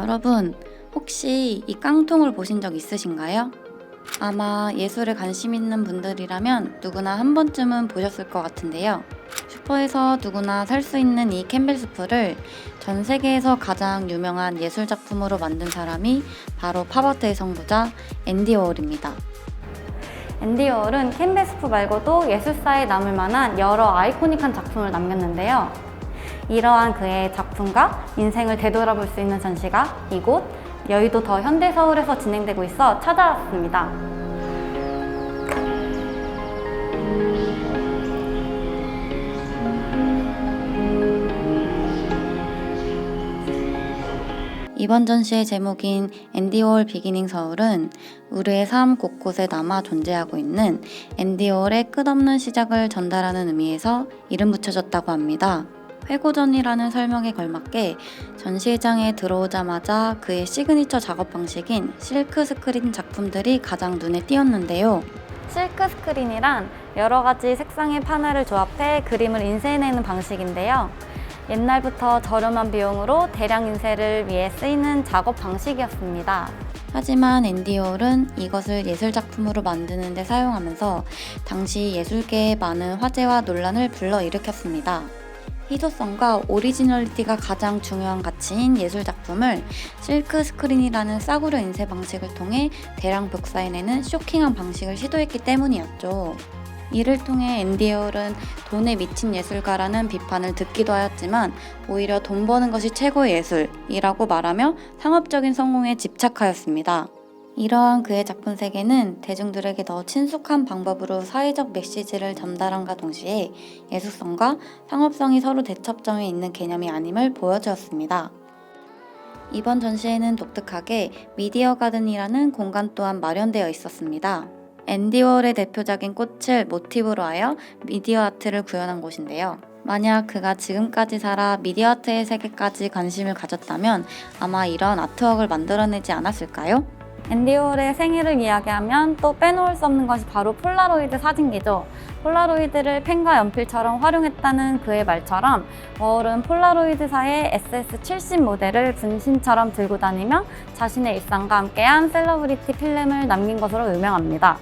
여러분, 혹시 이 깡통을 보신 적 있으신가요? 아마 예술에 관심 있는 분들이라면 누구나 한 번쯤은 보셨을 것 같은데요. 슈퍼에서 누구나 살 수 있는 이 캔버스풀을 전 세계에서 가장 유명한 예술 작품으로 만든 사람이 바로 팝아트의 성부자 앤디 워홀입니다. 앤디 워홀은 캔버스풀 말고도 예술사에 남을 만한 여러 아이코닉한 작품을 남겼는데요. 이러한 그의 작품과 인생을 되돌아볼 수 있는 전시가 이곳 여의도 더 현대서울에서 진행되고 있어 찾아왔습니다. 이번 전시의 제목인 앤디 워홀 비기닝 서울은 우리의 삶 곳곳에 남아 존재하고 있는 앤디 워홀의 끝없는 시작을 전달하는 의미에서 이름 붙여졌다고 합니다. 회고전이라는 설명에 걸맞게 전시회장에 들어오자마자 그의 시그니처 작업 방식인 실크 스크린 작품들이 가장 눈에 띄었는데요. 실크 스크린이란 여러 가지 색상의 파넬을 조합해 그림을 인쇄해내는 방식인데요. 옛날부터 저렴한 비용으로 대량 인쇄를 위해 쓰이는 작업 방식이었습니다. 하지만 앤디 워홀은 이것을 예술작품으로 만드는 데 사용하면서 당시 예술계에 많은 화제와 논란을 불러일으켰습니다. 희소성과 오리지널리티가 가장 중요한 가치인 예술작품을 실크 스크린이라는 싸구려 인쇄 방식을 통해 대량 복사해내는 쇼킹한 방식을 시도했기 때문이었죠. 이를 통해 앤디 워홀은 돈에 미친 예술가라는 비판을 듣기도 하였지만 오히려 돈 버는 것이 최고의 예술이라고 말하며 상업적인 성공에 집착하였습니다. 이러한 그의 작품 세계는 대중들에게 더 친숙한 방법으로 사회적 메시지를 전달함과 동시에 예술성과 상업성이 서로 대척점에 있는 개념이 아님을 보여주었습니다. 이번 전시에는 독특하게 미디어 가든이라는 공간 또한 마련되어 있었습니다. 앤디 워홀의 대표적인 꽃을 모티브로 하여 미디어 아트를 구현한 곳인데요. 만약 그가 지금까지 살아 미디어 아트의 세계까지 관심을 가졌다면 아마 이런 아트웍을 만들어내지 않았을까요? 앤디 워홀의 생애를 이야기하면 또 빼놓을 수 없는 것이 바로 폴라로이드 사진기죠. 폴라로이드를 펜과 연필처럼 활용했다는 그의 말처럼 워홀은 폴라로이드사의 SS70 모델을 분신처럼 들고 다니며 자신의 일상과 함께한 셀러브리티 필름을 남긴 것으로 유명합니다.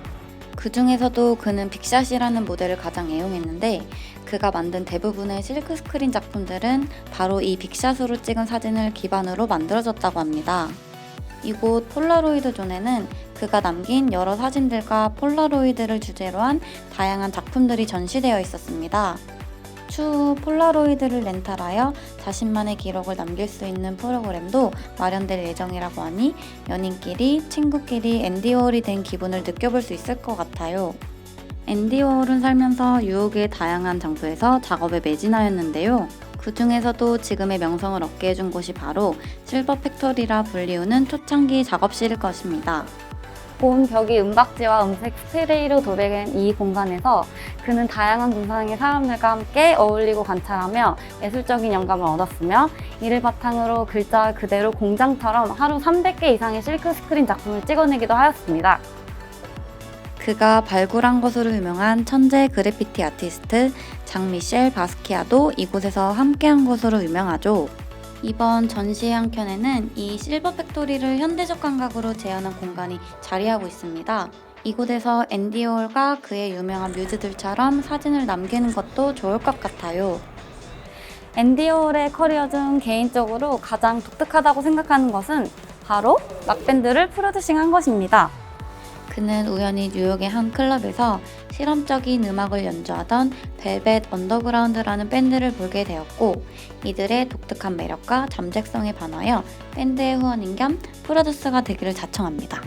그 중에서도 그는 빅샷이라는 모델을 가장 애용했는데 그가 만든 대부분의 실크 스크린 작품들은 바로 이 빅샷으로 찍은 사진을 기반으로 만들어졌다고 합니다. 이곳 폴라로이드 존에는 그가 남긴 여러 사진들과 폴라로이드를 주제로 한 다양한 작품들이 전시되어 있었습니다. 추후 폴라로이드를 렌탈하여 자신만의 기록을 남길 수 있는 프로그램도 마련될 예정이라고 하니 연인끼리, 친구끼리 앤디 워홀이 된 기분을 느껴볼 수 있을 것 같아요. 앤디 워홀은 살면서 뉴욕의 다양한 장소에서 작업에 매진하였는데요. 그 중에서도 지금의 명성을 얻게 해준 곳이 바로 실버 팩토리라 불리우는 초창기 작업실일 것입니다. 본 벽이 은박지와 음색 스프레이로 도배된 이 공간에서 그는 다양한 군상의 사람들과 함께 어울리고 관찰하며 예술적인 영감을 얻었으며 이를 바탕으로 글자 그대로 공장처럼 하루 300개 이상의 실크 스크린 작품을 찍어내기도 하였습니다. 그가 발굴한 것으로 유명한 천재 그래피티 아티스트 장미셸 바스키아도 이곳에서 함께한 것으로 유명하죠. 이번 전시의 한 켠에는 이 실버 팩토리를 현대적 감각으로 재현한 공간이 자리하고 있습니다. 이곳에서 앤디 워홀과 그의 유명한 뮤즈들처럼 사진을 남기는 것도 좋을 것 같아요. 앤디 워홀의 커리어 중 개인적으로 가장 독특하다고 생각하는 것은 바로 락밴드를 프로듀싱한 것입니다. 그는 우연히 뉴욕의 한 클럽에서 실험적인 음악을 연주하던 벨벳 언더그라운드라는 밴드를 보게 되었고 이들의 독특한 매력과 잠재성에 반하여 밴드의 후원인 겸 프로듀서가 되기를 자청합니다.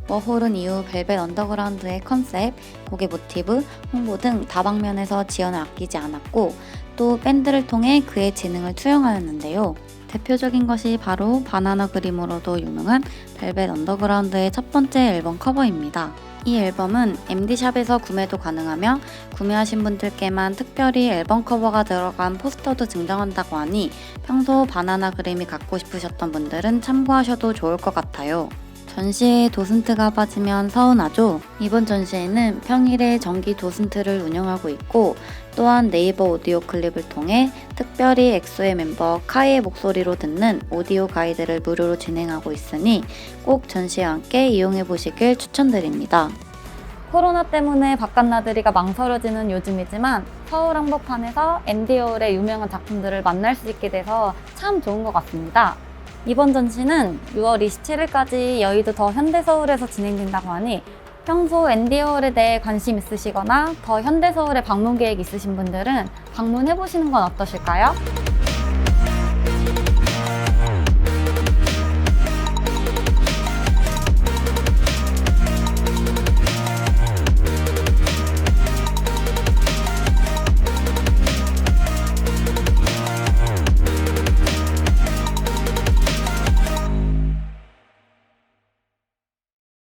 워홀은 이후 벨벳 언더그라운드의 컨셉, 곡의 모티브, 홍보 등 다방면에서 지원을 아끼지 않았고 또 밴드를 통해 그의 재능을 투영하였는데요. 대표적인 것이 바로 바나나 그림으로도 유명한 벨벳 언더그라운드의 첫 번째 앨범 커버입니다. 이 앨범은 MD샵에서 구매도 가능하며 구매하신 분들께만 특별히 앨범 커버가 들어간 포스터도 증정한다고 하니 평소 바나나 그림이 갖고 싶으셨던 분들은 참고하셔도 좋을 것 같아요. 전시회에 도슨트가 빠지면 서운하죠. 이번 전시회는 평일에 정기 도슨트를 운영하고 있고 또한 네이버 오디오 클립을 통해 특별히 엑소의 멤버 카이의 목소리로 듣는 오디오 가이드를 무료로 진행하고 있으니 꼭 전시회와 함께 이용해 보시길 추천드립니다. 코로나 때문에 바깥 나들이가 망설여지는 요즘이지만 서울 한복판에서 앤디홀의 유명한 작품들을 만날 수 있게 돼서 참 좋은 것 같습니다. 이번 전시는 6월 27일까지 여의도 더 현대서울에서 진행된다고 하니 평소 앤디홀에 대해 관심 있으시거나 더 현대서울에 방문 계획 있으신 분들은 방문해보시는 건 어떠실까요?